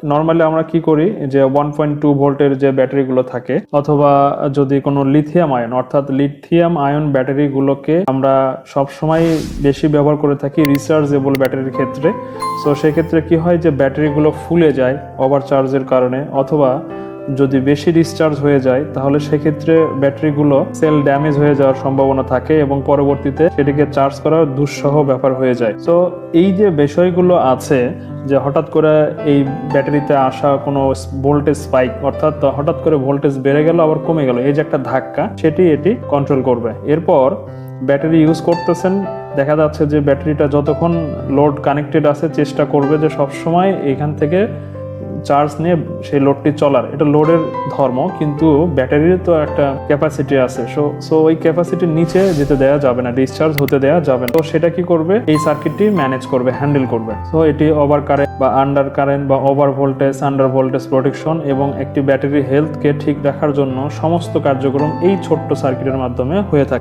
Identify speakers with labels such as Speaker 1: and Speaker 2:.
Speaker 1: Normally আমরা কি করি যে 1.2 ভোল্টের যে ব্যাটারিগুলো থাকে, অথবা যদি কোনো লিথিয়াম আয়ন অর্থাৎ লিথিয়াম আয়ন ব্যাটারিগুলোকে আমরা সবসময় বেশি ব্যবহার করে থাকি রিচার্জেবল ব্যাটারির ক্ষেত্রে। সো সেক্ষেত্রে কি হয় যে ব্যাটারিগুলো ফুলে যায় ওভারচার্জের কারণে, অথবা যদি বেশি ডিসচার্জ হয়ে যায় তাহলে সেক্ষেত্রে ব্যাটারিগুলো সেল ড্যামেজ হয়ে যাওয়ার সম্ভাবনা থাকে এবং পরবর্তীতে সেটিকে চার্জ করা দুঃসহ ব্যাপার হয়ে যায়। তো এই যে বিষয়গুলো আছে যে হঠাৎ করে এই ব্যাটারিতে আসা কোনো ভোল্টেজ স্পাইক, অর্থাৎ হঠাৎ করে ভোল্টেজ বেড়ে গেল আবার কমে গেল, এই যে একটা ধাক্কা, সেটি এটি কন্ট্রোল করবে। এরপর ব্যাটারি ইউজ করতেছেন, দেখা যাচ্ছে যে ব্যাটারিটা যতক্ষণ লোড কানেক্টেড আছে চেষ্টা করবে যে সবসময় এখান থেকে চার্জ নিয়ে সেই লোডটি চলার। এটা লোডের ধর্ম, কিন্তু ব্যাটারির তো একটা ক্যাপাসিটি আছে। সো ওই ক্যাপাসিটির নিচে যেতে দেওয়া যাবে না, ডিসচার্জ হতে দেওয়া যাবে না। তো সেটা কি করবে, এই সার্কিটটি ম্যানেজ করবে, হ্যান্ডেল করবে। সো এটি ওভার কারেন্ট বা আন্ডার কারেন্ট বা over voltage, under voltage protection এবং একটি ব্যাটারির হেলথকে ঠিক রাখার জন্য সমস্ত কার্যক্রম এই ছোট্ট সার্কিটের মাধ্যমে হয়ে থাকে।